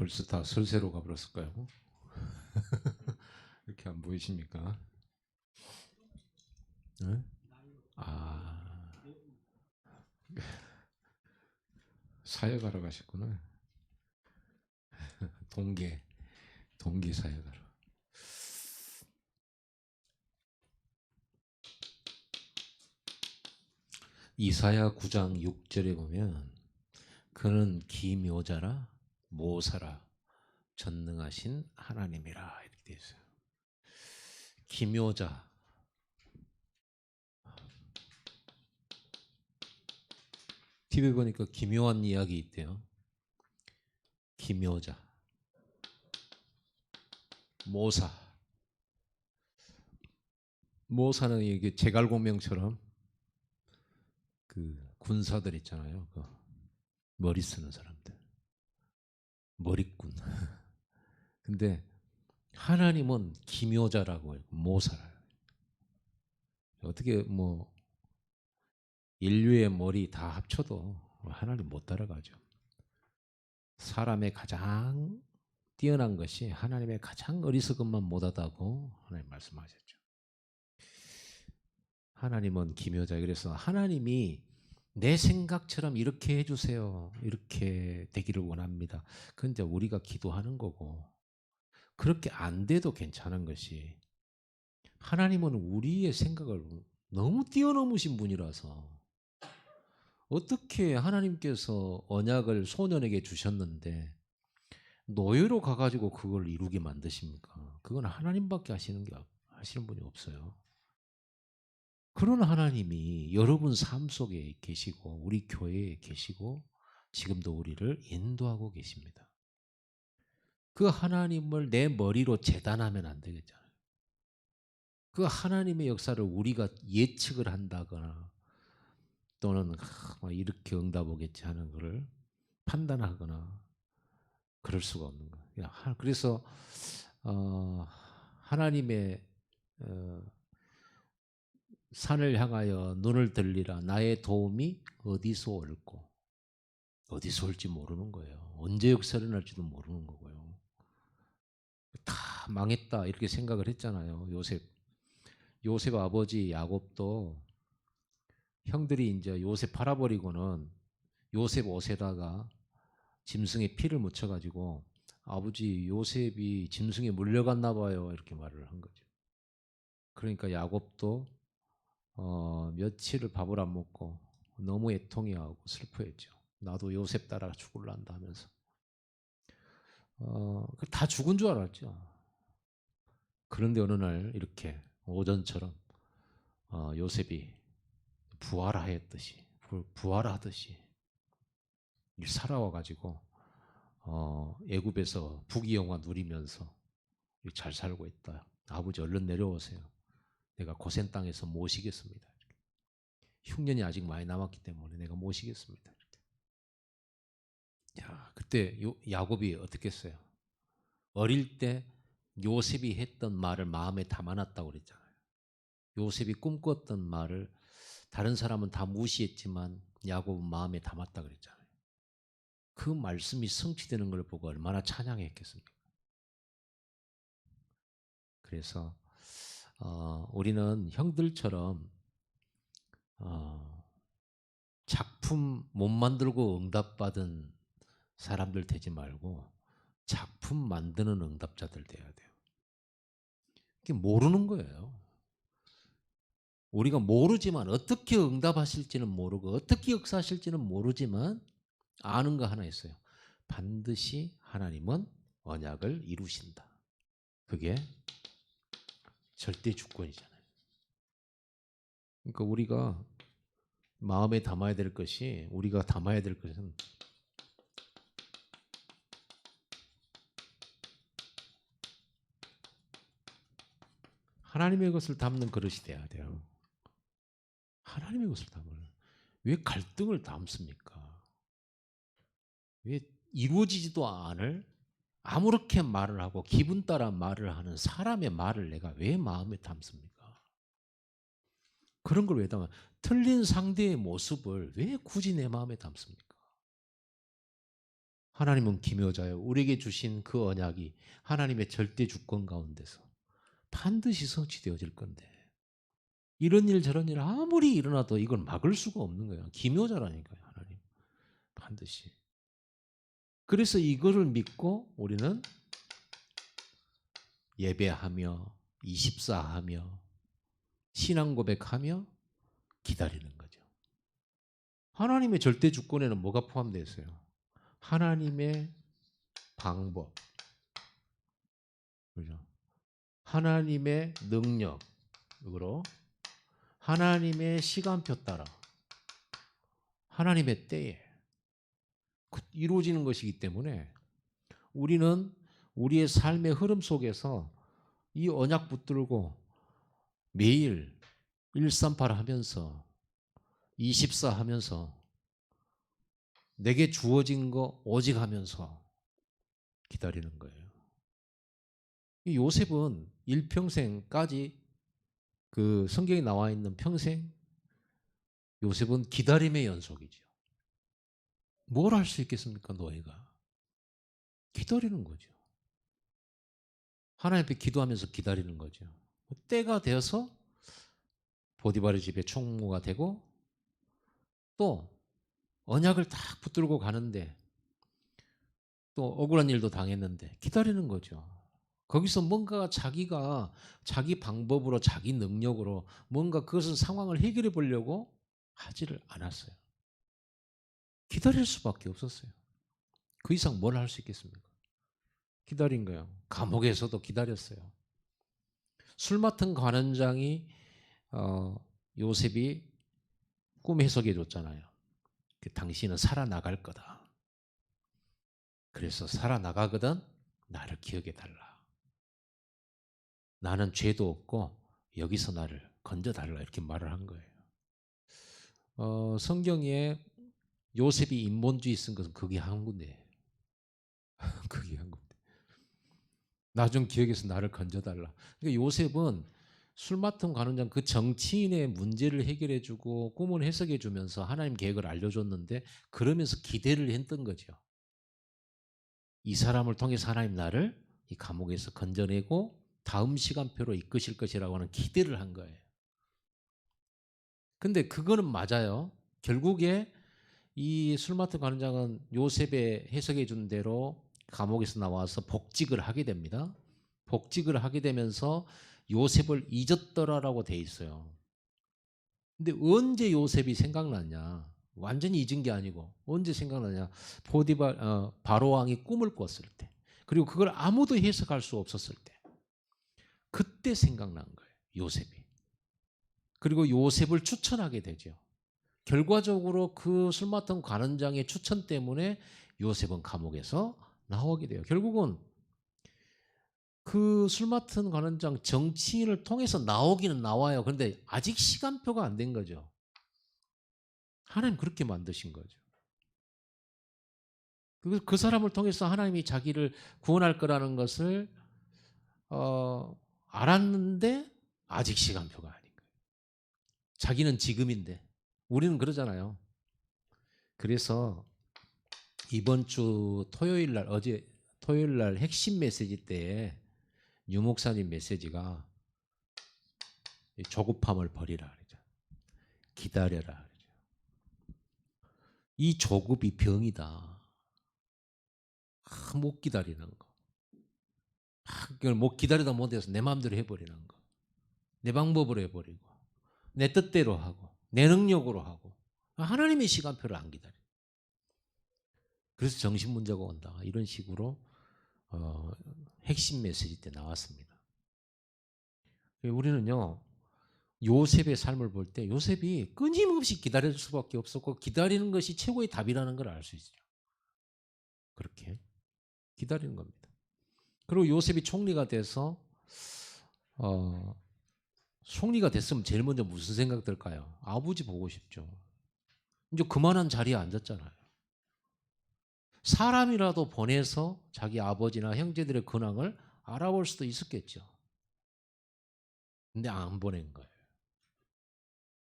벌써 다 설세로 가버렸을까요? 이렇게 안 보이십니까? 네? 아, 사역하러 가셨구나. 동계 사역하러. 이사야 9장 6절에 보면 그는 기묘자라 모사라 전능하신 하나님이라 이렇게 되어 있어요. 기묘자. TV에 보니까 기묘한 이야기 있대요. 기묘자. 모사. 모사는 이게 제갈공명처럼 그 군사들 있잖아요. 그 머리 쓰는 사람들. 머리꾼. 근데 하나님은 기묘자라고 해요. 모사를. 어떻게 뭐 인류의 머리 다 합쳐도 하나님 못 따라가죠. 사람의 가장 뛰어난 것이 하나님의 가장 어리석음만 못하다고 하나님 말씀하셨죠. 하나님은 기묘자. 그래서 하나님이 내 생각처럼 이렇게 해주세요. 이렇게 되기를 원합니다. 그건 이제 우리가 기도하는 거고, 그렇게 안 돼도 괜찮은 것이, 하나님은 우리의 생각을 너무 뛰어넘으신 분이라서 어떻게 하나님께서 언약을 소년에게 주셨는데 노예로 가가지고 그걸 이루게 만드십니까? 그건 하나님밖에 하시는 분이 없어요. 그런 하나님이 여러분 삶 속에 계시고 우리 교회에 계시고 지금도 우리를 인도하고 계십니다. 그 하나님을 내 머리로 재단하면 안 되겠잖아요. 그 하나님의 역사를 우리가 예측을 한다거나 또는 이렇게 응답 오겠지 하는 것을 판단하거나 그럴 수가 없는 거예요. 그래서 하나님의 산을 향하여 눈을 들리라. 나의 도움이 어디서 올고 어디서 올지 모르는 거예요. 언제 역사를 날지도 모르는 거고요. 다 망했다 이렇게 생각을 했잖아요. 요셉 아버지 야곱도 형들이 이제 요셉 팔아버리고는 요셉 옷에다가 짐승의 피를 묻혀가지고 아버지 요셉이 짐승에 물려갔나 봐요 이렇게 말을 한 거죠. 그러니까 야곱도 며칠을 밥을 안 먹고 너무 애통해하고 슬퍼했죠. 나도 요셉 따라 죽을란다 하면서 다 죽은 줄 알았죠. 그런데 어느 날 이렇게 오전처럼 요셉이 부활하듯이 살아와 가지고 애굽에서 부귀영화 누리면서 잘 살고 있다. 아버지 얼른 내려오세요. 내가 고센 땅에서 모시겠습니다. 흉년이 아직 많이 남았기 때문에 내가 모시겠습니다. 야, 그때 야곱이 어떻게 했어요? 어릴 때 요셉이 했던 말을 마음에 담아놨다고 그랬잖아요. 요셉이 꿈꿨던 말을 다른 사람은 다 무시했지만 야곱은 마음에 담았다 그랬잖아요. 그 말씀이 성취되는 걸 보고 얼마나 찬양했겠습니까? 그래서 우리는 형들처럼 작품 못 만들고 응답받은 사람들 되지 말고 작품 만드는 응답자들 돼야 돼요. 이게 모르는 거예요. 우리가 모르지만 어떻게 응답하실지는 모르고 어떻게 역사하실지는 모르지만 아는 거 하나 있어요. 반드시 하나님은 언약을 이루신다. 그게 절대 주권이잖아요. 그러니까 우리가 마음에 담아야 될 것이 우리가 담아야 될 것은 하나님의 것을 담는 그릇이 돼야 돼요. 하나님의 것을 담아요. 왜 갈등을 담습니까? 왜 이루어지지도 않을 아무렇게 말을 하고 기분 따라 말을 하는 사람의 말을 내가 왜 마음에 담습니까? 그런 걸 왜 담아? 틀린 상대의 모습을 왜 굳이 내 마음에 담습니까? 하나님은 기묘자요. 우리에게 주신 그 언약이 하나님의 절대 주권 가운데서 반드시 성취되어질 건데 이런 일 저런 일 아무리 일어나도 이걸 막을 수가 없는 거예요. 기묘자라니까요. 하나님. 반드시. 그래서 이거를 믿고 우리는 예배하며 24하며 신앙 고백하며 기다리는 거죠. 하나님의 절대 주권에는 뭐가 포함되어 있어요? 하나님의 방법, 그죠? 하나님의 능력으로 하나님의 시간표 따라 하나님의 때에 이루어지는 것이기 때문에 우리는 우리의 삶의 흐름 속에서 이 언약 붙들고 매일 138 하면서 24 하면서 내게 주어진 거 오직 하면서 기다리는 거예요. 이 요셉은 일평생까지 그 성경에 나와 있는 평생 요셉은 기다림의 연속이죠. 뭘 할 수 있겠습니까, 노예가? 기다리는 거죠. 하나님 앞에 기도하면서 기다리는 거죠. 때가 되어서 보디발의 집에 총무가 되고 또 언약을 딱 붙들고 가는데 또 억울한 일도 당했는데 기다리는 거죠. 거기서 뭔가 자기가 자기 방법으로 자기 능력으로 뭔가 그것은 상황을 해결해 보려고 하지를 않았어요. 기다릴 수밖에 없었어요. 그 이상 뭘 할 수 있겠습니까? 기다린 거예요. 감옥에서도 기다렸어요. 술 맡은 관원장이 요셉이 꿈 해석해 줬잖아요. 당신은 살아나갈 거다. 그래서 살아나가거든 나를 기억해 달라. 나는 죄도 없고 여기서 나를 건져달라 이렇게 말을 한 거예요. 성경에 요셉이 인본주의 쓴 것은 그게 한 군데예요. 그게 한 군데. 나 좀 기억해서 나를 건져달라. 그러니까 요셉은 술 맡은 관원장 그 정치인의 문제를 해결해주고 꿈을 해석해주면서 하나님 계획을 알려줬는데 그러면서 기대를 했던 거죠. 이 사람을 통해서 하나님 나를 이 감옥에서 건져내고 다음 시간표로 이끄실 것이라고 하는 기대를 한 거예요. 근데 그거는 맞아요. 결국에 이 술 맡은 관원장은 요셉의 해석해 준 대로 감옥에서 나와서 복직을 하게 됩니다. 복직을 하게 되면서 요셉을 잊었더라라고 돼 있어요. 근데 언제 요셉이 생각났냐? 완전히 잊은 게 아니고 언제 생각나냐? 바로 왕이 꿈을 꿨을 때, 그리고 그걸 아무도 해석할 수 없었을 때, 그때 생각난 거예요. 요셉이. 그리고 요셉을 추천하게 되죠. 결과적으로 그 술 맡은 관원장의 추천 때문에 요셉은 감옥에서 나오게 돼요. 결국은 그 술 맡은 관원장 정치인을 통해서 나오기는 나와요. 그런데 아직 시간표가 안 된 거죠. 하나님 그렇게 만드신 거죠. 그 사람을 통해서 하나님이 자기를 구원할 거라는 것을 알았는데 아직 시간표가 아닌 거예요. 자기는 지금인데 우리는 그러잖아요. 그래서 이번 주 토요일 날 어제 토요일 날 핵심 메시지 때에 유 목사님 메시지가 조급함을 버리라 그러죠. 기다려라 그러죠. 이 조급이 병이다. 못 기다리는 거. 그걸 못 기다리다 못해서 내 마음대로 해버리는 거. 내 방법으로 해버리고 내 뜻대로 하고 내 능력으로 하고 하나님의 시간표를 안 기다려. 그래서 정신 문제가 온다. 이런 식으로 핵심 메시지 때 나왔습니다. 우리는요 요셉의 삶을 볼 때 요셉이 끊임없이 기다릴 수밖에 없었고 기다리는 것이 최고의 답이라는 걸 알 수 있죠. 그렇게 기다리는 겁니다. 그리고 요셉이 총리가 돼서 총리가 됐으면 제일 먼저 무슨 생각 들까요? 아버지 보고 싶죠. 이제 그만한 자리에 앉았잖아요. 사람이라도 보내서 자기 아버지나 형제들의 근황을 알아볼 수도 있었겠죠. 근데 안 보낸 거예요.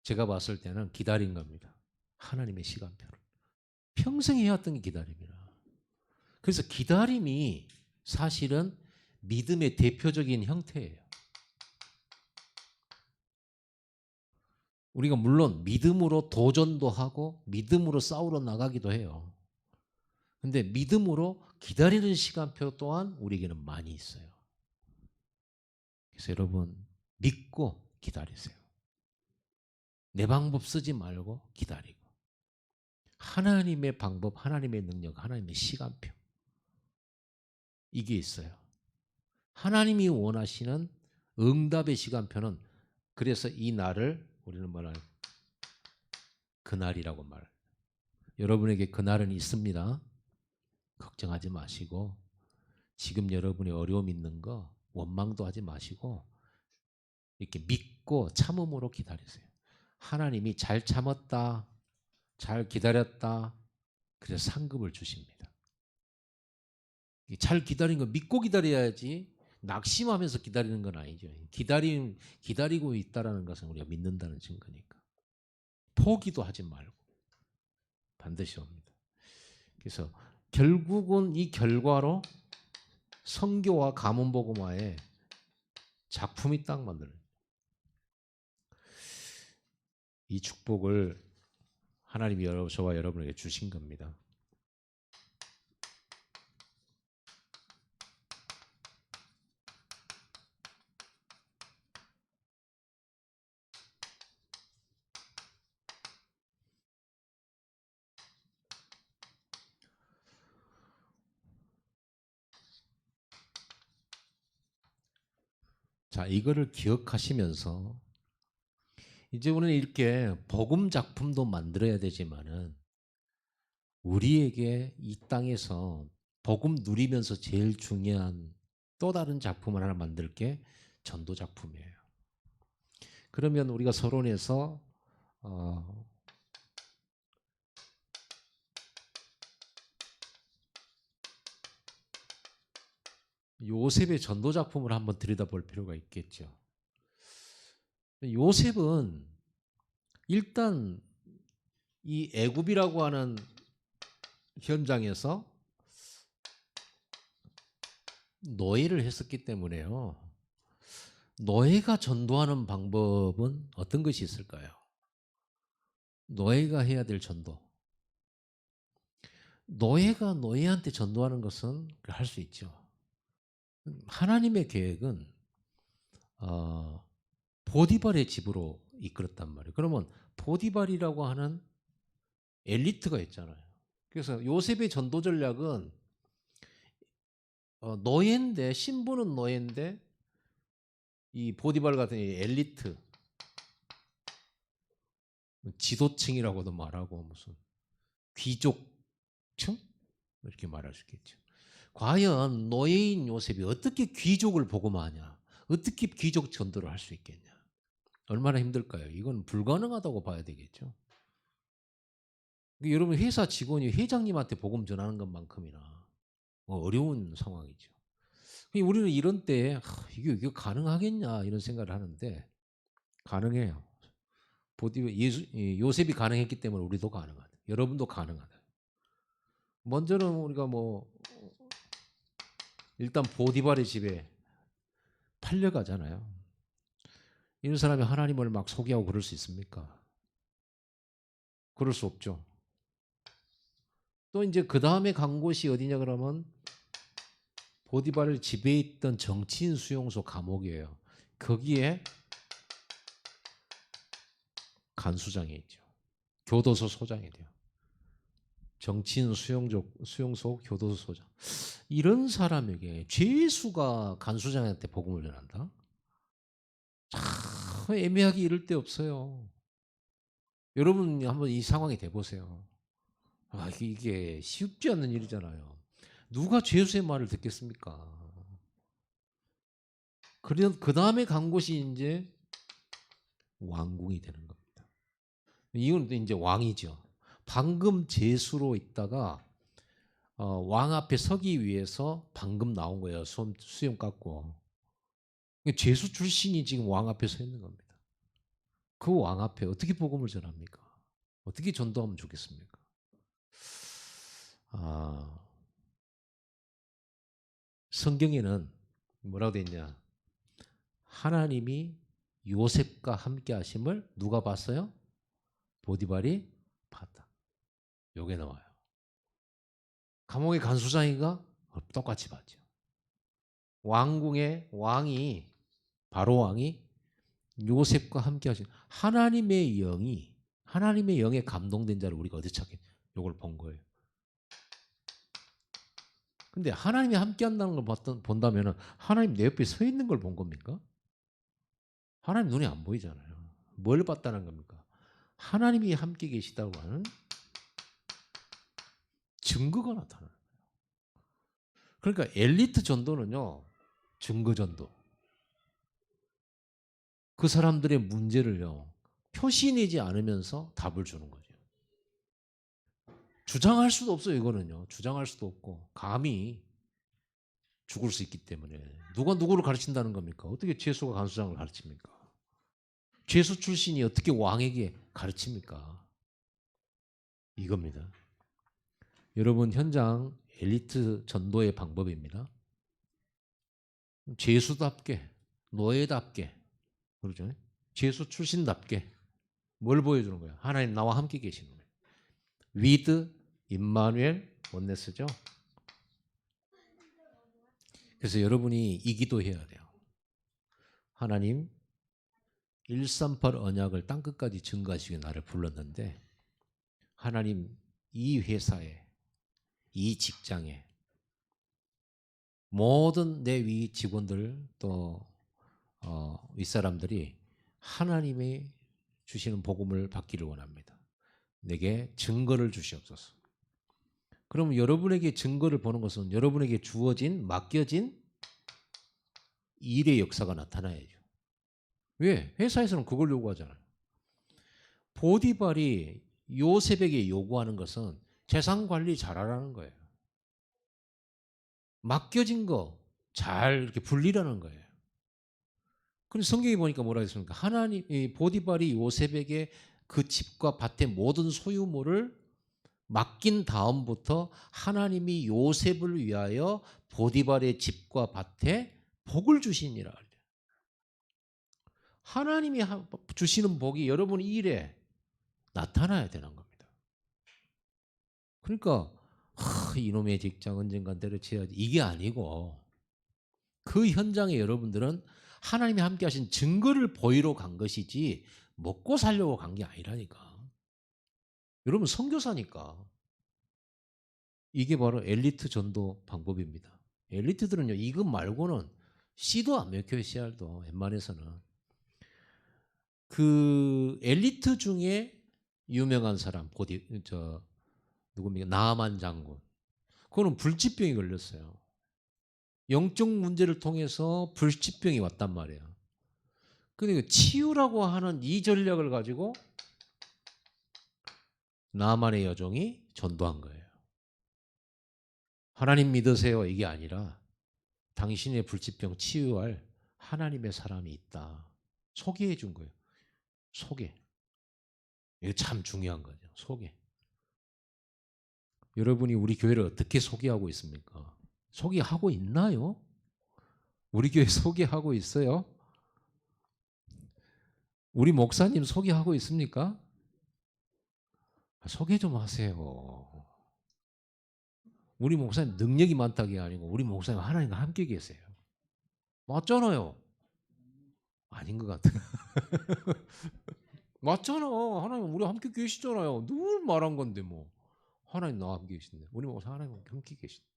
제가 봤을 때는 기다린 겁니다. 하나님의 시간표를. 평생 해왔던 게 기다림이라. 그래서 기다림이 사실은 믿음의 대표적인 형태예요. 우리가 물론 믿음으로 도전도 하고 믿음으로 싸우러 나가기도 해요. 근데 믿음으로 기다리는 시간표 또한 우리에게는 많이 있어요. 그래서 여러분 믿고 기다리세요. 내 방법 쓰지 말고 기다리고. 하나님의 방법, 하나님의 능력, 하나님의 시간표. 이게 있어요. 하나님이 원하시는 응답의 시간표는 그래서 이 날을 우리는 뭐라 그날이라고 말해요. 여러분에게 그날은 있습니다. 걱정하지 마시고 지금 여러분이 어려움 있는 거 원망도 하지 마시고 이렇게 믿고 참음으로 기다리세요. 하나님이 잘 참았다, 잘 기다렸다, 그래서 상급을 주십니다. 잘 기다린 거 믿고 기다려야지 낙심하면서 기다리는 건 아니죠. 기다리고 있다라는 것은 우리가 믿는다는 증거니까. 포기도 하지 말고 반드시 옵니다. 그래서 결국은 이 결과로 선교와 가문복음화의 작품이 딱 만들어요. 이 축복을 하나님이 저와 여러분에게 주신 겁니다. 자, 이거를 기억하시면서 이제 우리는 이렇게 복음 작품도 만들어야 되지만은 우리에게 이 땅에서 복음 누리면서 제일 중요한 또 다른 작품을 하나 만들 게 전도 작품이에요. 그러면 우리가 서론에서 요셉의 전도 작품을 한번 들여다볼 필요가 있겠죠. 요셉은 일단 이 애굽이라고 하는 현장에서 노예를 했었기 때문에요. 노예가 전도하는 방법은 어떤 것이 있을까요? 노예가 해야 될 전도. 노예가 노예한테 전도하는 것은 할 수 있죠. 하나님의 계획은 보디발의 집으로 이끌었단 말이에요. 그러면 보디발이라고 하는 엘리트가 있잖아요. 그래서 요셉의 전도 전략은 노예인데 신부는 노예인데 이 보디발 같은 엘리트 지도층이라고도 말하고 무슨 귀족층 이렇게 말할 수 있겠죠. 과연 노예인 요셉이 어떻게 귀족을 복음하냐? 어떻게 귀족 전도를 할 수 있겠냐? 얼마나 힘들까요? 이건 불가능하다고 봐야 되겠죠. 여러분 회사 직원이 회장님한테 복음 전하는 것만큼이나 어려운 상황이죠. 우리는 이런 때 이게 가능하겠냐 이런 생각을 하는데 가능해요. 요셉이 가능했기 때문에 우리도 가능하다. 여러분도 가능하다. 먼저는 우리가 일단 보디발의 집에 팔려가잖아요. 이런 사람이 하나님을 막 소개하고 그럴 수 있습니까? 그럴 수 없죠. 또 이제 그 다음에 간 곳이 어디냐 그러면 보디발을 집에 있던 정치인 수용소 감옥이에요. 거기에 간수장이 있죠. 교도소 소장이 돼요. 정치인 수용소 교도소 소장. 이런 사람에게 죄수가 간수장한테 복음을 전한다? 참 애매하게 이럴 데 없어요. 여러분 한번 이 상황이 돼보세요. 이게 쉽지 않는 일이잖아요. 누가 죄수의 말을 듣겠습니까? 그 다음에 간 곳이 이제 왕궁이 되는 겁니다. 이건 이제 왕이죠. 방금 죄수로 있다가 왕 앞에 서기 위해서 방금 나온 거예요. 수염 깎고. 죄수 출신이 지금 왕 앞에 서 있는 겁니다. 그 왕 앞에 어떻게 복음을 전합니까? 어떻게 전도하면 좋겠습니까? 성경에는 뭐라고 돼 있냐? 하나님이 요셉과 함께 하심을 누가 봤어요? 보디발이 봤다. 요게 나와요. 감옥의 간수장이가 똑같이 봤죠. 왕궁의 왕이 바로 왕이 요셉과 함께 하신 하나님의 영에 감동된 자를 우리가 어디 찾겠냐? 요걸 본 거예요. 근데 하나님이 함께 한다는 걸 본다면 하나님 내 옆에 서 있는 걸 본 겁니까? 하나님 눈에 안 보이잖아요. 뭘 봤다는 겁니까? 하나님이 함께 계시다고 하는 증거가 나타나는 거예요. 그러니까 엘리트 전도는요. 증거 전도. 그 사람들의 문제를요. 표시내지 않으면서 답을 주는 거죠. 주장할 수도 없어요. 이거는요. 주장할 수도 없고 감히 죽을 수 있기 때문에 누가 누구를 가르친다는 겁니까? 어떻게 죄수가 간수장을 가르칩니까? 죄수 출신이 어떻게 왕에게 가르칩니까? 이겁니다. 여러분 현장 엘리트 전도의 방법입니다. 죄수답게 노예답게 그러죠. 죄수 출신답게 뭘 보여주는 거예요? 하나님 나와 함께 계시는 거예요. with 임마누엘 원네스죠. 그래서 여러분이 이 기도해야 돼요. 하나님 138 언약을 땅끝까지 증거하시기 나를 불렀는데 하나님 이 회사에 이 직장에 모든 내 위 직원들 또 윗사람들이 하나님의 주시는 복음을 받기를 원합니다. 내게 증거를 주시옵소서. 그럼 여러분에게 증거를 보는 것은 여러분에게 주어진 맡겨진 일의 역사가 나타나야죠. 왜? 회사에서는 그걸 요구하잖아요. 보디발이 요셉에게 요구하는 것은 재산 관리 잘하라는 거예요. 맡겨진 거 잘 이렇게 분리라는 거예요. 근데 성경에 보니까 뭐라 했습니까? 하나님, 보디발이 요셉에게 그 집과 밭의 모든 소유물을 맡긴 다음부터 하나님이 요셉을 위하여 보디발의 집과 밭에 복을 주시니라. 하나님이 주시는 복이 여러분 일에 나타나야 되는 겁니다. 그러니까 이놈의 직장 언젠간 때려쳐야지 이게 아니고 그 현장에 여러분들은 하나님이 함께 하신 증거를 보이러 간 것이지 먹고 살려고 간 게 아니라니까. 여러분 선교사니까. 이게 바로 엘리트 전도 방법입니다. 엘리트들은요 이것 말고는 씨도 안 먹혀요. 씨알도 웬만해서는. 그 엘리트 중에 유명한 사람 누굽니까? 나아만 장군. 그거는 불치병이 걸렸어요. 영적 문제를 통해서 불치병이 왔단 말이에요. 그러니까 치유라고 하는 이 전략을 가지고 나만의 여종이 전도한 거예요. 하나님 믿으세요 이게 아니라 당신의 불치병 치유할 하나님의 사람이 있다. 소개해 준 거예요. 소개. 이거 참 중요한 거죠. 소개. 여러분이 우리 교회를 어떻게 소개하고 있습니까? 소개하고 있나요? 우리 교회 소개하고 있어요? 우리 목사님 소개하고 있습니까? 소개 좀 하세요. 우리 목사님 능력이 많다는 게 아니고 우리 목사님 하나님과 함께 계세요. 맞잖아요. 아닌 것 같아요. 맞잖아. 하나님 우리 함께 계시잖아요. 늘 말한 건데 뭐. 하나님 나와 함께 계신데. 우리 목사 하나님 함께 계신데.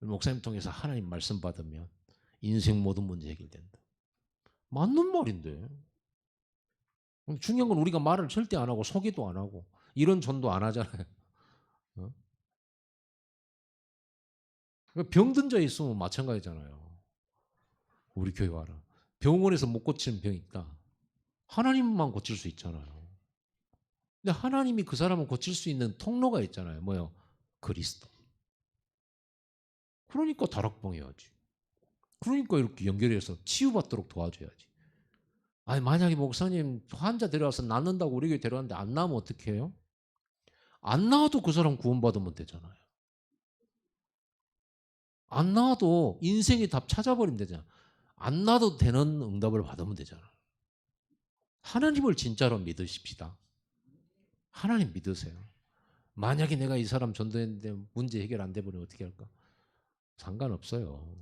목사님 통해서 하나님 말씀 받으면 인생 모든 문제 해결된다. 맞는 말인데. 중요한 건 우리가 말을 절대 안 하고 소개도 안 하고 이런 전도 안 하잖아요. 어? 병든 자 있으면 마찬가지잖아요. 우리 교회 와라. 병원에서 못 고치는 병 있다. 하나님만 고칠 수 있잖아요. 근데 하나님이 그 사람을 고칠 수 있는 통로가 있잖아요. 뭐요? 그리스도. 그러니까 다락방 해야지. 그러니까 이렇게 연결해서 치유받도록 도와줘야지. 아니 만약에 목사님 환자 데려와서 낫는다고 우리 교회 데려왔는데 안 나으면 어떻게 해요? 안 나와도 그 사람 구원받으면 되잖아요. 안 나와도 인생의 답 찾아버리면 되잖아. 안 나와도 되는 응답을 받으면 되잖아. 하나님을 진짜로 믿으십시다. 하나님 믿으세요. 만약에 내가 이 사람 전도했는데 문제 해결 안 돼버리면 어떻게 할까? 상관없어요.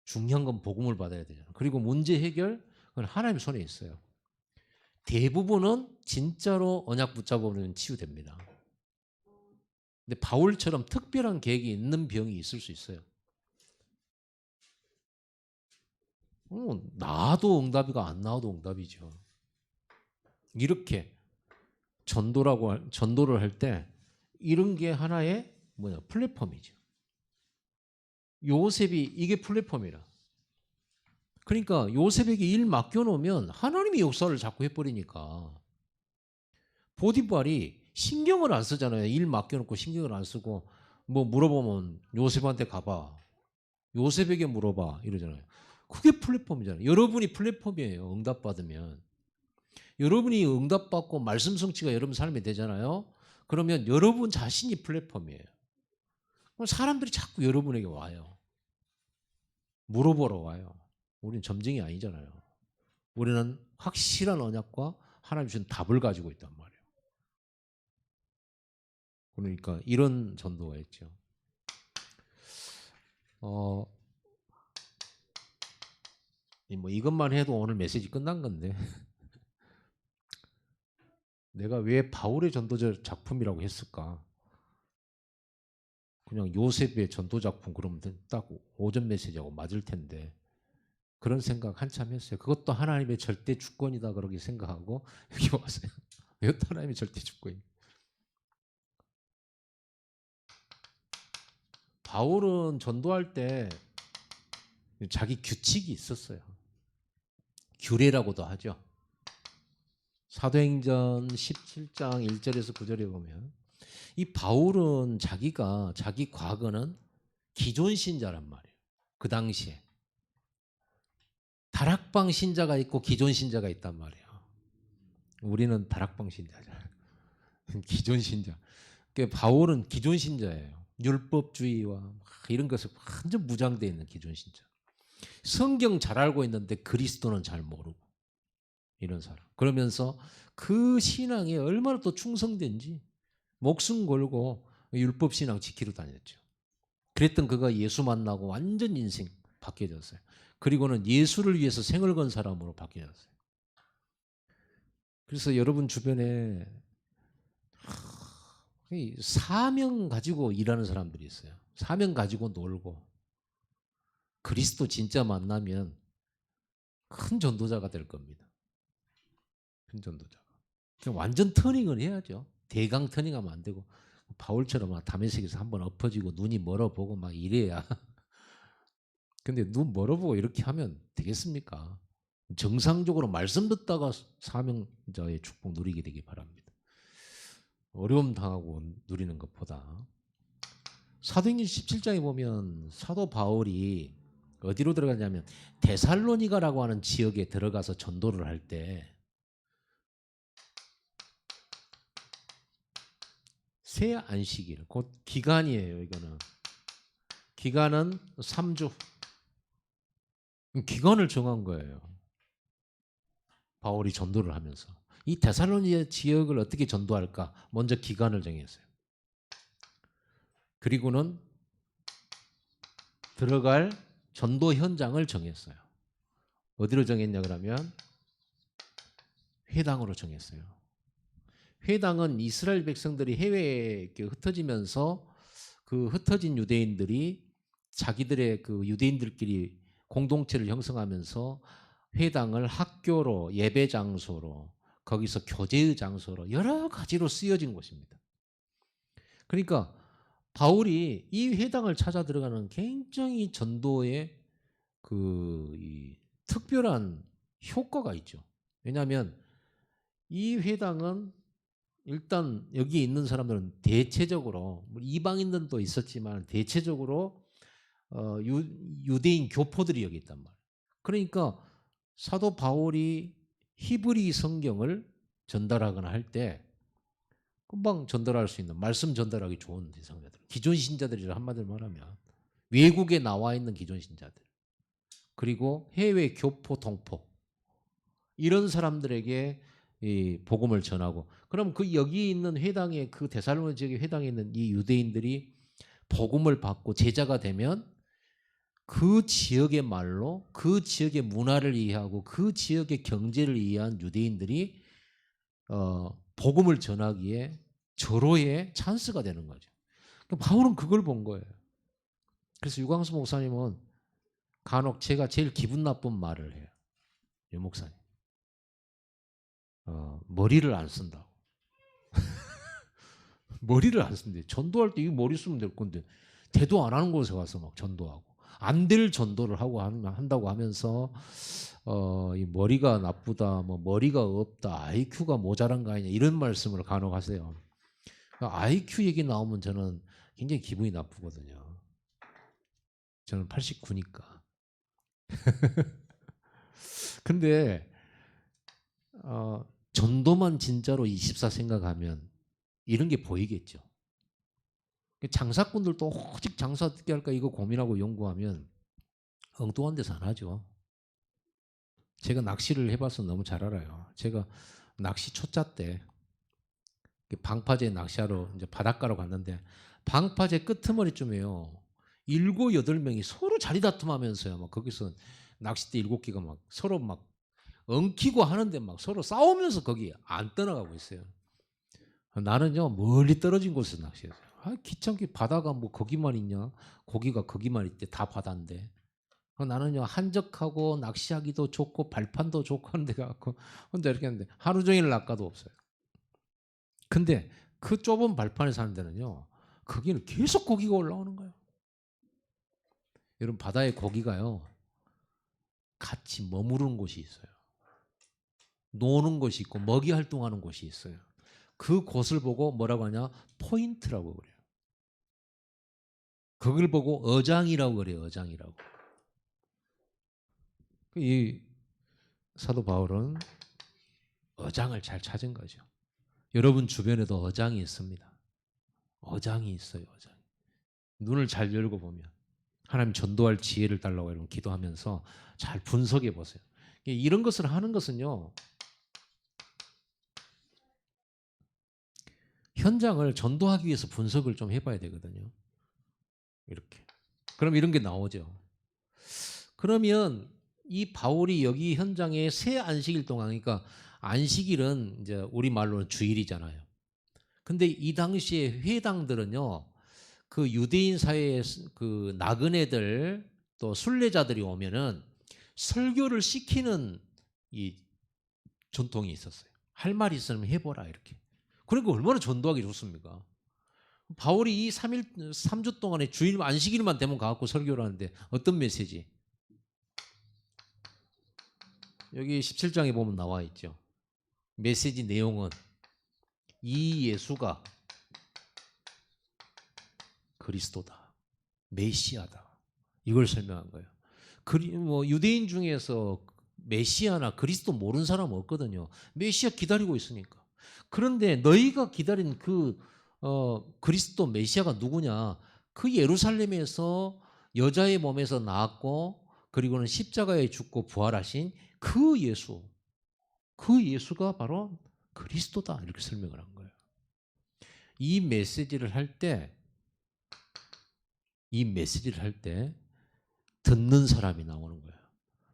중요한 건 복음을 받아야 되잖아. 그리고 문제 해결, 그건 하나님 손에 있어요. 대부분은 진짜로 언약 붙잡으면 치유됩니다. 근데 바울처럼 특별한 계획이 있는 병이 있을 수 있어요. 나도 응답이가 안 나와도 응답이죠. 이렇게 전도를 할 때 이런 게 하나의 플랫폼이죠. 요셉이 이게 플랫폼이라. 그러니까 요셉에게 일 맡겨놓으면 하나님이 역사를 자꾸 해버리니까 보디발이 신경을 안 쓰잖아요. 일 맡겨놓고 신경을 안 쓰고 뭐 물어보면 요셉한테 가봐. 요셉에게 물어봐 이러잖아요. 그게 플랫폼이잖아요. 여러분이 플랫폼이에요. 응답받으면. 여러분이 응답받고 말씀 성취가 여러분 삶에 되잖아요. 그러면 여러분 자신이 플랫폼이에요. 그럼 사람들이 자꾸 여러분에게 와요. 물어보러 와요. 우리는 점쟁이 아니잖아요. 우리는 확실한 언약과 하나님 주신 답을 가지고 있단 말이에요. 그러니까 이런 전도가 있죠. 뭐 이것만 해도 오늘 메시지 끝난 건데 내가 왜 바울의 전도적 작품이라고 했을까? 그냥 요셉의 전도 작품 그러면 딱 오전 메시지하고 맞을 텐데 그런 생각 한참 했어요. 그것도 하나님의 절대 주권이다 그렇게 생각하고 여기 왔어요. 이것도 하나님의 절대 주권이. 바울은 전도할 때 자기 규칙이 있었어요. 규례라고도 하죠. 사도행전 17장 1절에서 9절에 보면 이 바울은 자기 과거는 기존 신자란 말이에요. 그 당시에 다락방 신자가 있고 기존 신자가 있단 말이에요. 우리는 다락방 신자잖아요. 기존 신자. 그러니까 바울은 기존 신자예요. 율법주의와 이런 것에 완전 무장되어 있는 기존 신자. 성경 잘 알고 있는데 그리스도는 잘 모르고 이런 사람. 그러면서 그 신앙에 얼마나 또 충성된지 목숨 걸고 율법 신앙 지키러 다녔죠. 그랬던 그가 예수 만나고 완전 인생 바뀌어졌어요. 그리고는 예수를 위해서 생을 건 사람으로 바뀌어졌어요. 그래서 여러분 주변에 사명 가지고 일하는 사람들이 있어요. 사명 가지고 놀고 그리스도 진짜 만나면 큰 전도자가 될 겁니다. 큰 전도자가. 완전 터닝을 해야죠. 대강 터닝하면 안 되고 바울처럼 막 다메섹에서 한번 엎어지고 눈이 멀어보고 막 이래야. 근데 눈 멀어보고 이렇게 하면 되겠습니까? 정상적으로 말씀 듣다가 사명자의 축복 누리게 되기 바랍니다. 어려움 당하고 누리는 것보다. 사도행전 17장에 보면 사도 바울이 어디로 들어가냐면 데살로니가라고 하는 지역에 들어가서 전도를 할 때 새 안식일, 곧 기간이에요. 이거는 기간은 3주. 기간을 정한 거예요. 바울이 전도를 하면서 이 데살로니가 지역을 어떻게 전도할까? 먼저 기간을 정했어요. 그리고는 들어갈 전도 현장을 정했어요. 어디로 정했냐 그러면 회당으로 정했어요. 회당은 이스라엘 백성들이 해외에 흩어지면서 그 흩어진 유대인들이 자기들의 그 유대인들끼리 공동체를 형성하면서 회당을 학교로 예배 장소로 거기서 교제의 장소로 여러 가지로 쓰여진 곳입니다. 그러니까 바울이 이 회당을 찾아 들어가는 굉장히 전도의 이 특별한 효과가 있죠. 왜냐하면 이 회당은 일단 여기 있는 사람들은 대체적으로 이방인들도 있었지만 대체적으로 유대인 교포들이 여기 있단 말이에요. 그러니까 사도 바울이 히브리 성경을 전달하거나 할 때 금방 전달할 수 있는 말씀 전달하기 좋은 대상자들. 기존 신자들이라 한마디로 말하면 외국에 나와 있는 기존 신자들, 그리고 해외 교포 동포, 이런 사람들에게 이 복음을 전하고, 그럼 그 여기 있는 회당에, 그 데살로니가 지역의 회당에 있는 이 유대인들이 복음을 받고 제자가 되면 그 지역의 말로, 그 지역의 문화를 이해하고 그 지역의 경제를 이해한 유대인들이 복음을 전하기에 절호의 찬스가 되는 거죠. 바울은 그걸 본 거예요. 그래서 유광수 목사님은 간혹 제가 제일 기분 나쁜 말을 해요. 유 목사님, 머리를 안 쓴다고. 머리를 안 쓴대. 전도할 때 이 머리 쓰면 될 건데 대도 안 하는 곳에 가서 막 전도하고, 안 될 전도를 하고 한다고 하면서 이 머리가 나쁘다, 뭐 머리가 없다, IQ가 모자란 거 아니냐, 이런 말씀을 간혹 하세요. IQ 얘기 나오면 저는 굉장히 기분이 나쁘거든요. 저는 89니까. 근데 전도만 진짜로 24 생각하면 이런 게 보이겠죠. 장사꾼들도 오직 장사 어떻게 할까 이거 고민하고 연구하면 엉뚱한 데서 안 하죠. 제가 낚시를 해봐서 너무 잘 알아요. 제가 낚시 초짜 때 방파제 낚시하러 이제 바닷가로 갔는데, 방파제 끄트머리쯤에요 7, 8명이 서로 자리 다툼하면서요. 막 거기서 낚싯대 7개가 막 서로 막 엉키고 하는데 막 서로 싸우면서 거기 안 떠나가고 있어요. 나는요 멀리 떨어진 곳에서 낚시했어요. 귀찮게, 바다가 뭐 거기만 있냐, 고기가 거기만 있대, 다 바다인데. 나는요 한적하고 낚시하기도 좋고 발판도 좋고 하는 데 가고 혼자 이렇게 했는데 하루 종일 낚아도 없어요. 근데 그 좁은 발판에 사는 데는요, 거기는 계속 고기가 올라오는 거예요. 여러분, 바다에 고기가요 같이 머무르는 곳이 있어요. 노는 곳이 있고 먹이 활동하는 곳이 있어요. 그 곳을 보고 뭐라고 하냐, 포인트라고 그래요. 그걸 보고 어장이라고 그래요. 어장이라고. 이 사도 바울은 어장을 잘 찾은 거죠. 여러분 주변에도 어장이 있습니다. 어장이 있어요. 어장. 눈을 잘 열고 보면 하나님 전도할 지혜를 달라고 여러분 기도하면서 잘 분석해 보세요. 이런 것을 하는 것은요, 현장을 전도하기 위해서 분석을 좀 해봐야 되거든요. 이렇게. 그럼 이런 게 나오죠. 그러면 이 바울이 여기 현장에 새 안식일 동안, 그러니까 안식일은 이제 우리 말로는 주일이잖아요. 근데 이 당시에 회당들은요, 그 유대인 사회에 그 나그네들 또 순례자들이 오면은 설교를 시키는 이 전통이 있었어요. 할 말이 있으면 해보라 이렇게. 그러니까 얼마나 전도하기 좋습니까? 바울이 이 3주 동안에 주일 안식일만 되면 가갖고 설교를 하는데 어떤 메시지? 여기 17장에 보면 나와 있죠. 메시지 내용은 이 예수가 그리스도다, 메시아다, 이걸 설명한 거예요. 뭐 유대인 중에서 메시아나 그리스도 모르는 사람은 없거든요. 메시아 기다리고 있으니까. 그런데 너희가 기다린 그 그리스도 메시아가 누구냐? 그 예루살렘에서 여자의 몸에서 나왔고 그리고는 십자가에 죽고 부활하신 그 예수, 그 예수가 바로 그리스도다, 이렇게 설명을 한 거예요. 이 메시지를 할 때 듣는 사람이 나오는 거예요.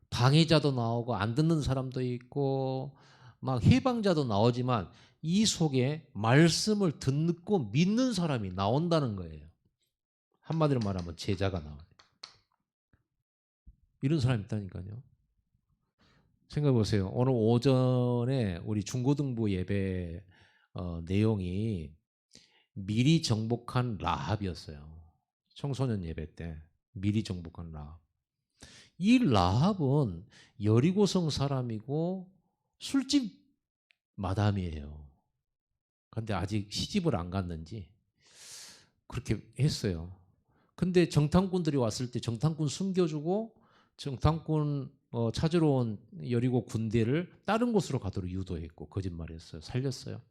방해자도 나오고 안 듣는 사람도 있고 막 해방자도 나오지만 이 속에 말씀을 듣고 믿는 사람이 나온다는 거예요. 한마디로 말하면 제자가 나와요. 이런 사람이 있다니까요. 생각해 보세요. 오늘 오전에 우리 중고등부 예배 내용이 미리 정복한 라합이었어요. 청소년 예배 때 미리 정복한 라합. 이 라합은 여리고성 사람이고 술집 마담이에요. 근데 아직 시집을 안 갔는지 그렇게 했어요. 근데 정탐꾼들이 왔을 때 정탐꾼 숨겨주고 정탐꾼 찾으러 온 여리고 군대를 다른 곳으로 가도록 유도했고 거짓말했어요. 살렸어요.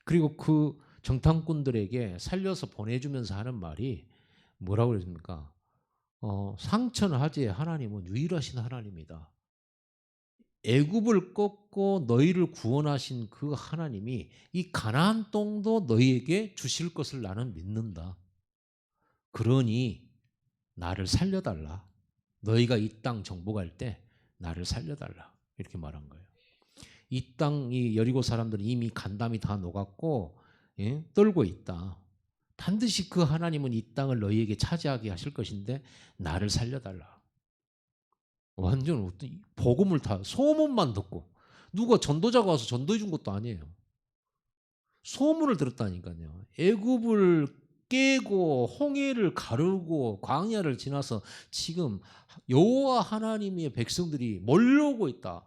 그리고 그 정탐꾼들에게 살려서 보내주면서 하는 말이 뭐라고 그랬습니까? 상천하지의 하나님은 유일하신 하나님이다. 애굽을 꺾고 너희를 구원하신 그 하나님이 이 가나안 땅도 너희에게 주실 것을 나는 믿는다. 그러니 나를 살려달라. 너희가 이 땅 정복할 때 나를 살려달라. 이렇게 말한 거예요. 이 땅, 이 여리고 사람들은 이미 간담이 다 녹았고, 예? 떨고 있다. 반드시 그 하나님은 이 땅을 너희에게 차지하게 하실 것인데 나를 살려달라. 완전 복음을 다 소문만 듣고, 누가 전도자가 와서 전도해 준 것도 아니에요. 소문을 들었다니까요. 애굽을 깨고 홍해를 가르고 광야를 지나서 지금 여호와 하나님의 백성들이 몰려오고 있다.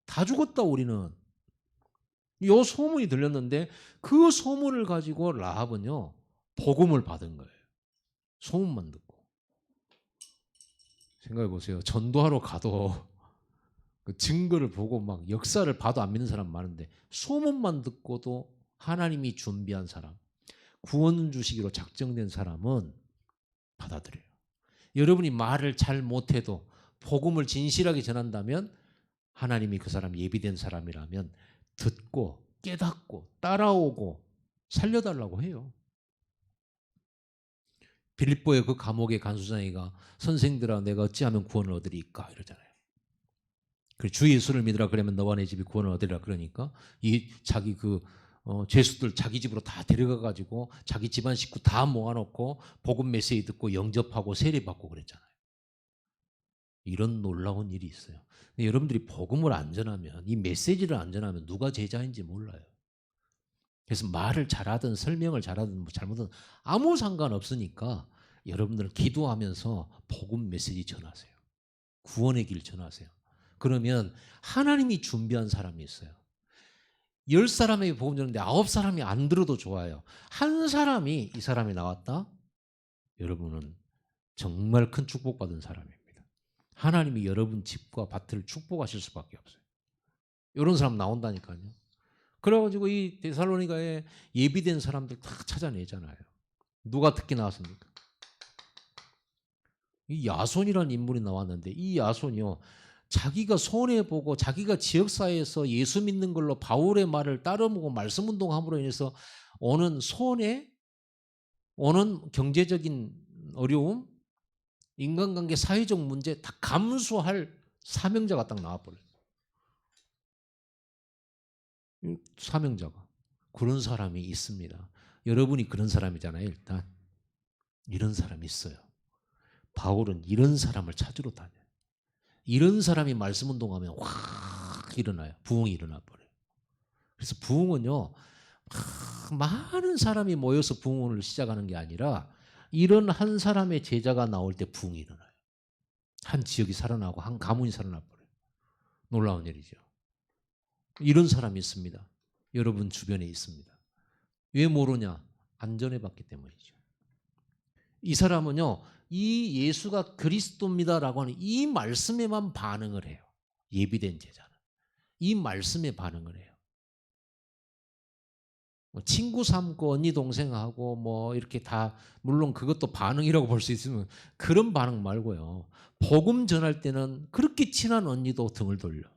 다 죽었다 우리는. 요 소문이 들렸는데 그 소문을 가지고 라합은요 복음을 받은 거예요. 소문만 듣고. 생각해 보세요. 전도하러 가도 그 증거를 보고 막 역사를 봐도 안 믿는 사람 많은데 소문만 듣고도 하나님이 준비한 사람, 구원 주시기로 작정된 사람은 받아들여요. 여러분이 말을 잘 못해도 복음을 진실하게 전한다면 하나님이 그 사람 예비된 사람이라면 듣고 깨닫고 따라오고 살려달라고 해요. 빌립보의 그 감옥의 간수장이가 선생들아 내가 어찌하면 구원을 얻으리까 이러잖아요. 주 예수를 믿으라 그러면 너와 내 집이 구원을 얻으리라 그러니까 이 자기 죄수들 자기 집으로 다 데려가 가지고 자기 집안 식구 다 모아놓고 복음 메시지 듣고 영접하고 세례받고 그랬잖아요. 이런 놀라운 일이 있어요. 여러분들이 복음을 안 전하면 이 메시지를 안 전하면 누가 제자인지 몰라요. 그래서 말을 잘하든 설명을 잘하든 뭐 잘못은 아무 상관없으니까 여러분들은 기도하면서 복음 메시지 전하세요. 구원의 길 전하세요. 그러면 하나님이 준비한 사람이 있어요. 10사람에게 복음 전하는데 9사람이 안 들어도 좋아요. 한 사람이 이 사람이 나왔다? 여러분은 정말 큰 축복받은 사람입니다. 하나님이 여러분 집과 밭을 축복하실 수밖에 없어요. 이런 사람 나온다니까요. 그래가지고 이 데살로니가에 예비된 사람들 다 찾아내잖아요. 누가 특히 나왔습니까? 이 야손이라는 인물이 나왔는데 이 야손이요. 자기가 손해보고 자기가 지역사회에서 예수 믿는 걸로 바울의 말을 따르고 말씀 운동함으로 인해서 오는 손해, 오는 경제적인 어려움, 인간관계 사회적 문제 다 감수할 사명자가 딱 나와버려요. 사명자가. 그런 사람이 있습니다. 여러분이 그런 사람이잖아요. 일단 이런 사람이 있어요. 바울은 이런 사람을 찾으러 다녀요. 이런 사람이 말씀 운동하면 확 일어나요. 부흥이 일어나 버려요. 그래서 부흥은요. 많은 사람이 모여서 부흥을 시작하는 게 아니라 이런 한 사람의 제자가 나올 때 부흥이 일어나요. 한 지역이 살아나고 한 가문이 살아나 버려요. 놀라운 일이죠. 이런 사람이 있습니다. 여러분 주변에 있습니다. 왜 모르냐? 안전해봤기 때문이죠. 이 사람은요. 이 예수가 그리스도입니다라고 하는 이 말씀에만 반응을 해요. 예비된 제자는. 이 말씀에 반응을 해요. 친구 삼고 언니 동생하고 뭐 이렇게 다 물론 그것도 반응이라고 볼 수 있으면 그런 반응 말고요. 복음 전할 때는 그렇게 친한 언니도 등을 돌려.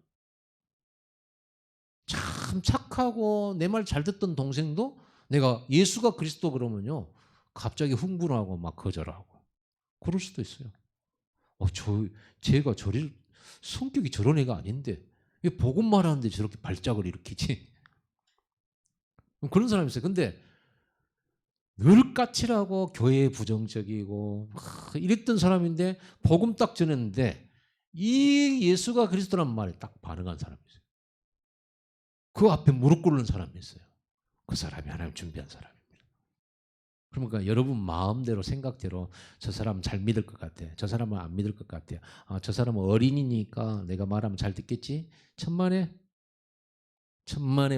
참 착하고 내 말 잘 듣던 동생도 내가 예수가 그리스도 그러면요. 갑자기 흥분하고 막 거절하고. 그럴 수도 있어요. 제가 성격이 저런 애가 아닌데 왜 복음 말하는데 저렇게 발작을 일으키지? 그런 사람이 있어요. 근데 늘 까칠하고 교회에 부정적이고 이랬던 사람인데 복음 딱 전했는데 이 예수가 그리스도란 말에 딱 반응한 사람이 있어요. 그 앞에 무릎 꿇는 사람이 있어요. 그 사람이 하나님 준비한 사람입니다. 그러니까 여러분 마음대로 생각대로 저 사람 잘 믿을 것 같아. 저 사람은 안 믿을 것 같아. 저 사람은 어린이니까 내가 말하면 잘 듣겠지. 천만의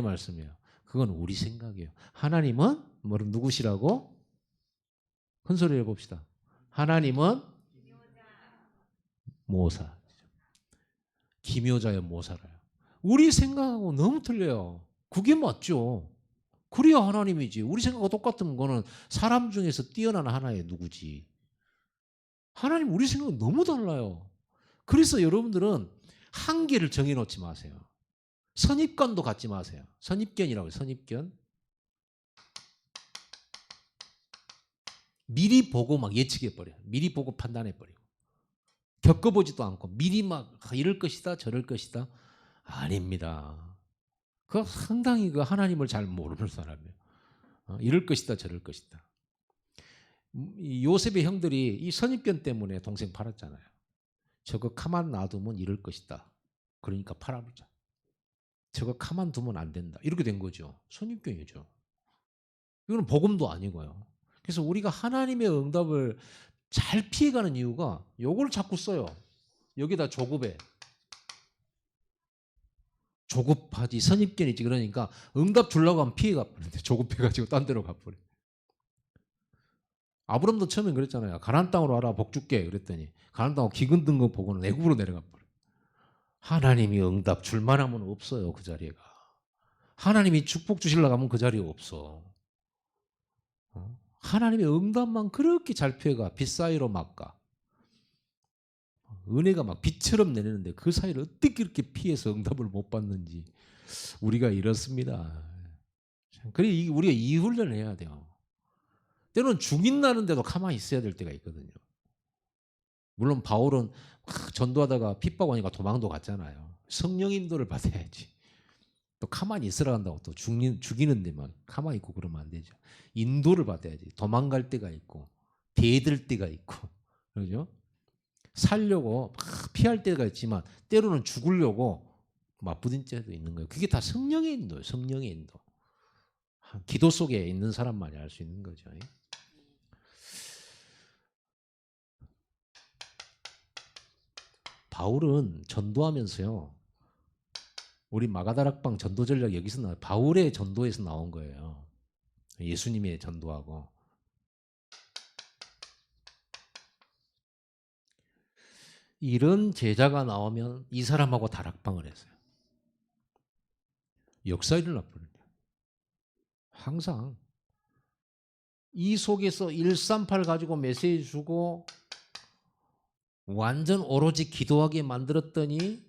말씀이에요. 그건 우리 생각이에요. 하나님은 누구시라고? 큰 소리로 해봅시다. 하나님은 모사. 기묘자여 모사라요. 우리 생각하고 너무 틀려요. 그게 맞죠. 그래야 하나님이지. 우리 생각과 똑같은 거는 사람 중에서 뛰어난 하나의 누구지. 하나님 우리 생각은 너무 달라요. 그래서 여러분들은 한계를 정해놓지 마세요. 선입견도 갖지 마세요. 선입견이라고 해요. 선입견. 미리 보고 막 예측해버려요. 미리 보고 판단해버리고. 겪어보지도 않고 미리 막 이럴 것이다 저럴 것이다. 아닙니다. 그 상당히 그 하나님을 잘 모르는 사람이에요. 이럴 것이다 저럴 것이다. 이 요셉의 형들이 이 선입견 때문에 동생 팔았잖아요. 저거 가만 놔두면 이럴 것이다. 그러니까 팔아보자. 저거 가만 두면 안 된다. 이렇게 된 거죠. 선입견이죠. 이거는 복음도 아니고요. 그래서 우리가 하나님의 응답을 잘 피해가는 이유가 요걸 자꾸 써요. 여기다 조급해. 조급하지 선입견이지. 그러니까 응답 주려고 하면 피해가 버리는데 조급해가지고 딴 데로 가버려. 아브람도 처음엔 그랬잖아요. 가나안 땅으로 와라 복 줄게 그랬더니 가나안 땅으로 기근 든 거 보고는 애굽으로 내려가 버려. 하나님이 응답 줄만 하면 없어요. 그 자리가. 하나님이 축복 주시려고 하면 그 자리에 없어. 하나님의 응답만 그렇게 잘 피해가. 빛 사이로 막가. 은혜가 막 빛처럼 내리는데 그 사이를 어떻게 그렇게 피해서 응답을 못 받는지 우리가 이렇습니다. 그래 우리가 이 훈련을 해야 돼요. 때로는 죽인다는데도 가만히 있어야 될 때가 있거든요. 물론 바울은 전도하다가 핍박 오니까 도망도 갔잖아요. 성령 인도를 받아야지. 또 가만히 있으라 한다고 또 죽이는 데만 가만히 있고 그러면 안 되죠. 인도를 받아야지. 도망갈 때가 있고 대들 때가 있고 그러죠. 살려고 막 피할 때가 있지만 때로는 죽으려고 맞부딪 때도 있는 거예요. 그게 다 성령의 인도예요. 성령의 인도. 기도 속에 있는 사람만이 알 수 있는 거죠. 바울은 전도하면서요. 우리 마가다락방 전도 전략 여기서 나와요. 바울의 전도에서 나온 거예요. 예수님의 전도하고. 이런 제자가 나오면 이 사람하고 다락방을 했어요. 역사 일어나버려요. 항상 이 속에서 138 가지고 메시지 주고 완전 오로지 기도하게 만들었더니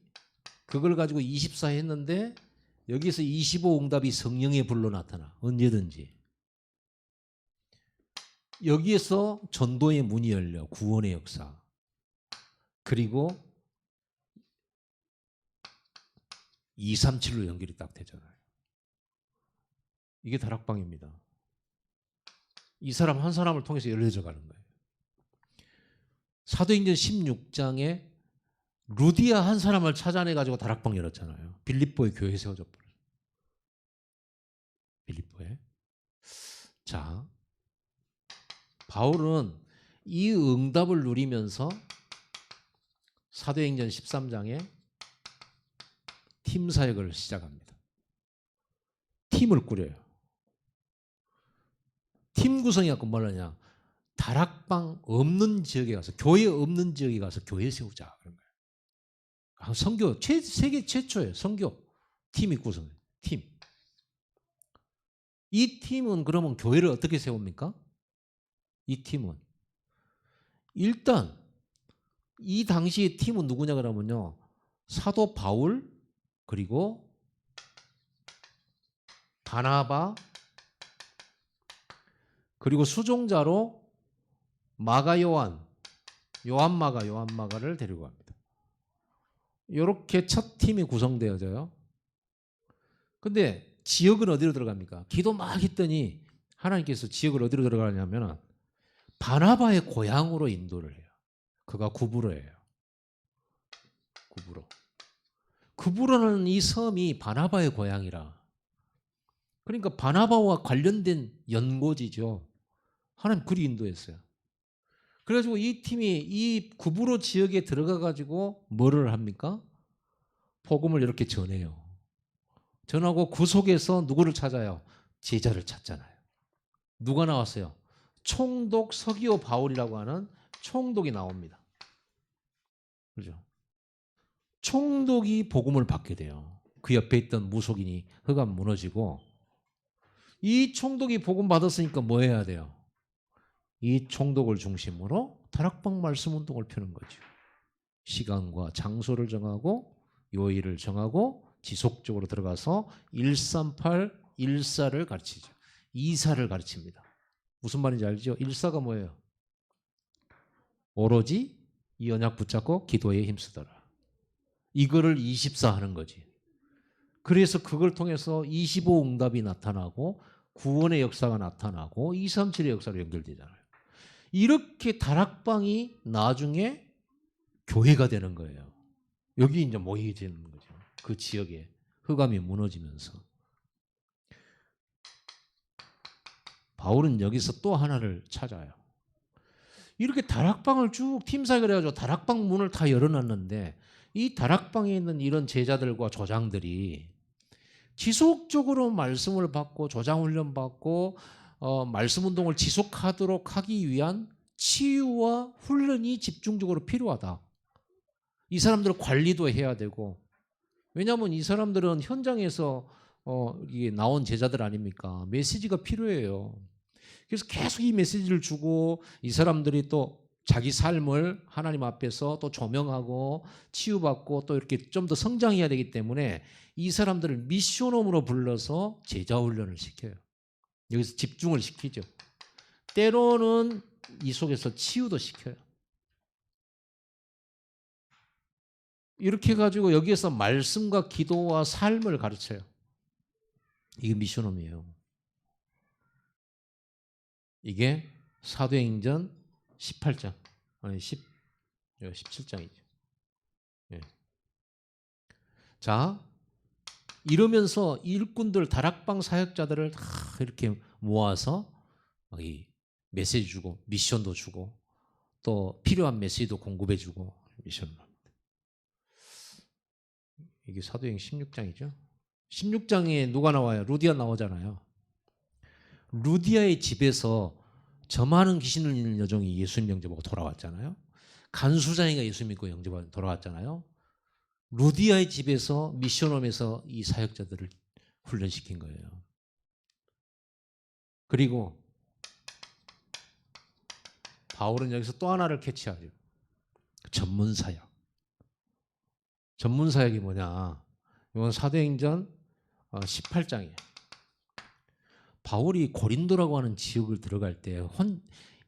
그걸 가지고 24 했는데 여기서 25 응답이 성령의 불로 나타나. 언제든지. 여기에서 전도의 문이 열려. 구원의 역사. 그리고 237로 연결이 딱 되잖아요. 이게 다락방입니다. 이 사람 한 사람을 통해서 열려져 가는 거예요. 사도행전 16장에 루디아 한 사람을 찾아내가지고 다락방 열었잖아요. 빌립보에 교회 세워져 버려요. 빌립보에. 자, 바울은 이 응답을 누리면서 사도행전 13장에 팀 사역을 시작합니다. 팀을 꾸려요. 팀 구성이 갖고 뭘 하냐. 다락방 없는 지역에 가서 교회 없는 지역에 가서 교회 세우자 그런 거예요. 선교 세계 최초예요. 선교 팀이 구성해요. 팀. 이 팀은 그러면 교회를 어떻게 세웁니까? 이 팀은 일단 이 당시의 팀은 누구냐 그러면요. 사도 바울 그리고 바나바 그리고 수종자로 마가 요한마가를 데리고 갑니다. 이렇게 첫 팀이 구성되어져요. 근데 지역은 어디로 들어갑니까? 기도 막 했더니 하나님께서 지역을 어디로 들어가냐면 바나바의 고향으로 인도를 해요. 그가 구브로예요. 구브로. 구브로는 이 섬이 바나바의 고향이라. 그러니까 바나바와 관련된 연고지죠. 하나님 그리 인도했어요. 그래가지고 이 팀이 이 구브로 지역에 들어가가지고 뭐를 합니까? 복음을 이렇게 전해요. 전하고 그 속에서 누구를 찾아요? 제자를 찾잖아요. 누가 나왔어요? 총독 서기오 바울이라고 하는 총독이 나옵니다. 그죠? 총독이 복음을 받게 돼요. 그 옆에 있던 무속인이 흑암 무너지고 이 총독이 복음 받았으니까 뭐 해야 돼요? 이 총독을 중심으로 다락방 말씀 운동을 펴는 거죠. 시간과 장소를 정하고 요일을 정하고 지속적으로 들어가서 138, 1사를 가르치죠. 2사를 가르칩니다. 무슨 말인지 알죠? 1사가 뭐예요? 오로지 이 언약 붙잡고 기도에 힘쓰더라. 이거를 24 하는 거지. 그래서 그걸 통해서 25 응답이 나타나고 구원의 역사가 나타나고 237의 역사로 연결되잖아요. 이렇게 다락방이 나중에 교회가 되는 거예요. 여기 이제 모이게 되는 거죠. 그 지역에 흑암이 무너지면서. 바울은 여기서 또 하나를 찾아요. 이렇게 다락방을 쭉 팀사역을 해가지고 다락방 문을 다 열어놨는데 이 다락방에 있는 이런 제자들과 조장들이 지속적으로 말씀을 받고 조장훈련 받고 말씀 운동을 지속하도록 하기 위한 치유와 훈련이 집중적으로 필요하다. 이 사람들을 관리도 해야 되고, 왜냐하면 이 사람들은 현장에서 이게 나온 제자들 아닙니까? 메시지가 필요해요. 그래서 계속 이 메시지를 주고 이 사람들이 또 자기 삶을 하나님 앞에서 또 조명하고 치유받고 또 이렇게 좀 더 성장해야 되기 때문에 이 사람들을 미션홈으로 불러서 제자 훈련을 시켜요. 여기서 집중을 시키죠. 때로는 이 속에서 치유도 시켜요. 이렇게 해가지고 여기에서 말씀과 기도와 삶을 가르쳐요. 이게 미션홈이에요. 이게 사도행전 18장, 아니 17장이죠. 예. 자, 이러면서 일꾼들, 다락방 사역자들을 다 이렇게 모아서 이 메시지 주고 미션도 주고 또 필요한 메시지도 공급해 주고 미션을 합니다. 이게 사도행 16장이죠. 16장에 누가 나와요? 루디아 나오잖아요. 루디아의 집에서 저 많은 귀신을 잃는 여종이 예수님 영접하고 돌아왔잖아요. 간수장이가 예수 믿고 영접하고 돌아왔잖아요. 루디아의 집에서 미션홈에서 이 사역자들을 훈련시킨 거예요. 그리고 바울은 여기서 또 하나를 캐치하죠. 전문사역. 전문사역이 뭐냐? 이건 사도행전 18장이에요. 바울이 고린도라고 하는 지역을 들어갈 때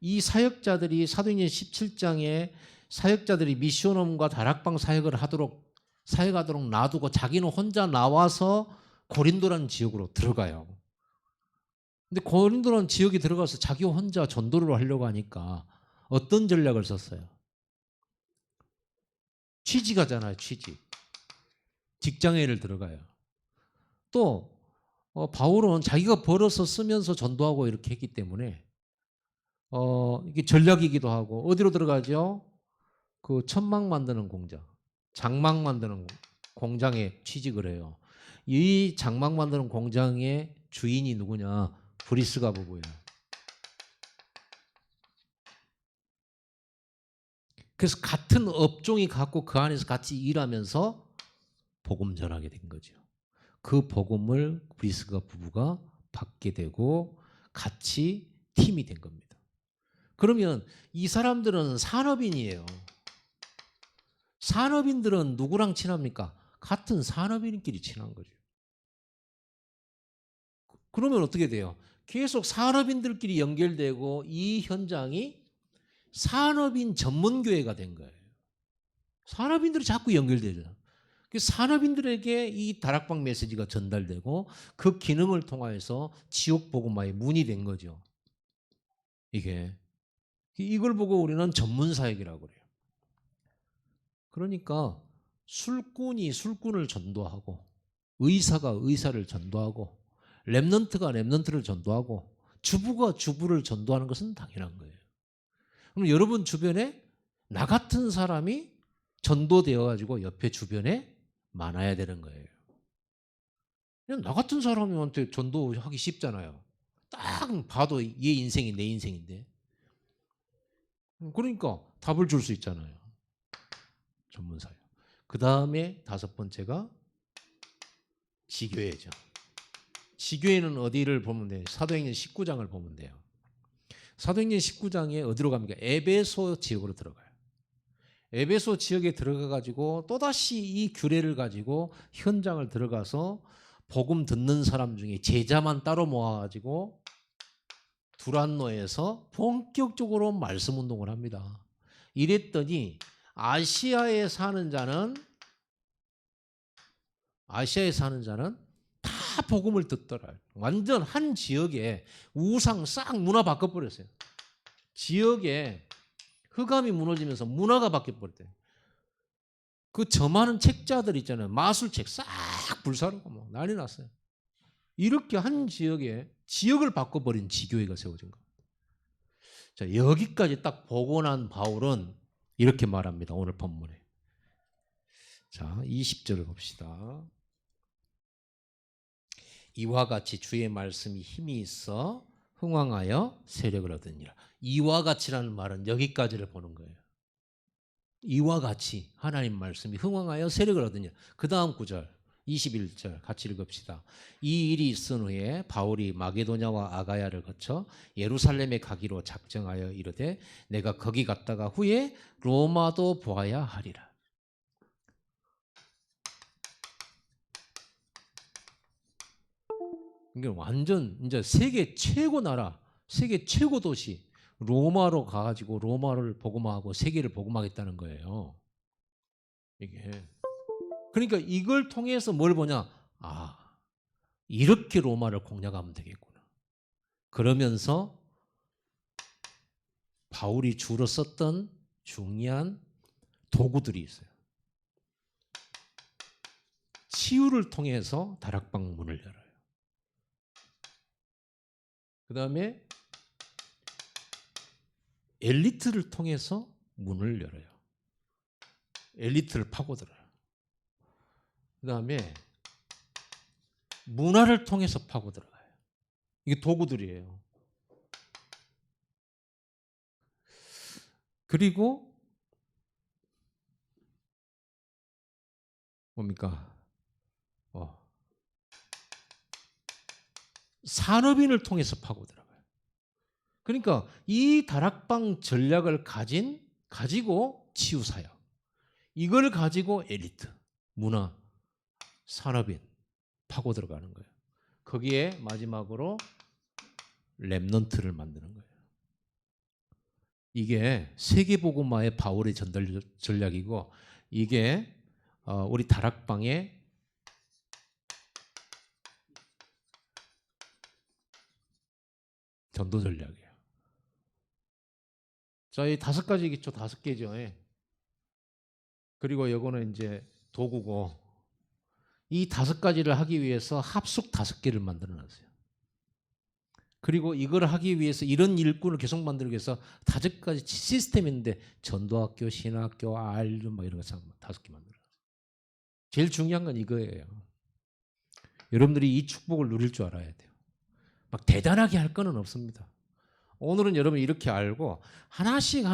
이 사역자들이 사도행전 17장에 사역자들이 미션홈과 다락방 사역하도록 놔두고 자기는 혼자 나와서 고린도라는 지역으로 들어가요. 근데 고린도라는 지역에 들어가서 자기 혼자 전도를 하려고 하니까 어떤 전략을 썼어요? 취직하잖아요. 취직. 직장회를 들어가요. 또 바울은 자기가 벌어서 쓰면서 전도하고 이렇게 했기 때문에 이게 전략이기도 하고 어디로 들어가죠? 그 천막 만드는 공장, 장막 만드는 공장에 취직을 해요. 이 장막 만드는 공장의 주인이 누구냐? 브리스가 부부예요. 그래서 같은 업종이 갖고 그 안에서 같이 일하면서 복음 전하게 된 거죠. 그 복음을 브리스가 부부가 받게 되고 같이 팀이 된 겁니다. 그러면 이 사람들은 산업인이에요. 산업인들은 누구랑 친합니까? 같은 산업인끼리 친한 거죠. 그러면 어떻게 돼요? 계속 산업인들끼리 연결되고 이 현장이 산업인 전문교회가 된 거예요. 산업인들이 자꾸 연결되죠. 산업인들에게 이 다락방 메시지가 전달되고 그 기능을 통해서 지옥 복음화의 문이 된 거죠. 이걸 보고 우리는 전문사역이라고 그래요. 그러니까 술꾼이 술꾼을 전도하고 의사가 의사를 전도하고 렘넌트가 렘넌트를 전도하고 주부가 주부를 전도하는 것은 당연한 거예요. 그럼 여러분 주변에 나 같은 사람이 전도되어 가지고 옆에 주변에 많아야 되는 거예요. 그냥 나 같은 사람한테 전도하기 쉽잖아요. 딱 봐도 얘 인생이 내 인생인데. 그러니까 답을 줄 수 있잖아요. 전문사역. 그 다음에 5번째가 지교회죠. 지교회는 어디를 보면 돼요? 사도행전 19장을 보면 돼요. 사도행전 19장에 어디로 갑니까? 에베소 지역으로 들어가요. 에베소 지역에 들어가 가지고 또다시 이 규례를 가지고 현장을 들어가서 복음 듣는 사람 중에 제자만 따로 모아 가지고 두란노에서 본격적으로 말씀 운동을 합니다. 이랬더니 아시아에 사는 자는 다 복음을 듣더라. 완전 한 지역에 우상 싹 문화 바꿔버렸어요. 지역에 흑암이 무너지면서 문화가 바뀌어버렸대요. 그 점하는 책자들 있잖아요. 마술책 싹 불사르고 뭐 난리 났어요. 이렇게 한 지역에 지역을 바꿔버린 지교회가 세워진 겁니다. 자, 여기까지 딱 보고 난 바울은 이렇게 말합니다. 오늘 본문에. 자, 20절을 봅시다. 이와 같이 주의 말씀이 힘이 있어 흥왕하여 세력을 얻으니라. 이와 같이라는 말은 여기까지를 보는 거예요. 이와 같이 하나님 말씀이 흥왕하여 세력을 얻으니라. 그 다음 구절 21절 같이 읽읍시다. 이 일이 있은 후에 바울이 마게도냐와 아가야를 거쳐 예루살렘에 가기로 작정하여 이르되 내가 거기 갔다가 후에 로마도 보아야 하리라. 이게 완전 이제 세계 최고 나라, 세계 최고 도시 로마로 가가지고 로마를 복음하고 세계를 복음하겠다는 거예요. 이게 그러니까 이걸 통해서 뭘 보냐? 아, 이렇게 로마를 공략하면 되겠구나. 그러면서 바울이 주로 썼던 중요한 도구들이 있어요. 치유를 통해서 다락방 문을 열어요. 그 다음에 엘리트를 통해서 문을 열어요. 엘리트를 파고들어요. 그 다음에 문화를 통해서 파고들어가요. 이게 도구들이에요. 그리고 뭡니까? 산업인을 통해서 파고들어가요. 그러니까 이 다락방 전략을 가지고 치유사역, 이걸 가지고 엘리트, 문화, 산업인 파고 들어가는 거예요. 거기에 마지막으로 렘넌트를 만드는 거예요. 이게 세계복음화의 바울의 전달 전략이고 이게 우리 다락방의 전도 전략이에요. 자, 이 5가지 기초 5개죠. 예. 그리고 이거는 이제 도구고 이 5가지를 하기 위해서 합숙 5개를 만들어 놨어요. 그리고 이걸 하기 위해서 이런 일꾼을 계속 만들기 위해서 5가지 시스템이 있는데 전도학교, 신학교, 알류 막 이런 거 5개 만들어 놨어요. 제일 중요한 건 이거예요. 여러분들이 이 축복을 누릴 줄 알아야 돼요. 막 대단하게 할 거는 없습니다. 오늘은 여러분 이렇게 알고 하나씩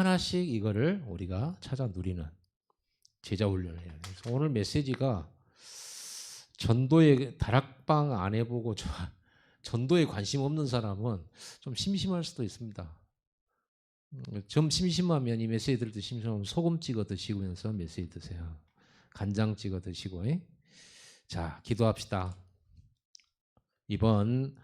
이거를 우리가 찾아 누리는 제자 훈련을 해야 돼요. 오늘 메시지가 전도에 다락방 안 해보고 전도에 관심 없는 사람은 좀 심심할 수도 있습니다. 좀 심심하면 이 메시지 들을 때 심심하면 소금 찍어 드시면서 메시지 드세요. 간장 찍어 드시고. 자, 기도합시다. 이번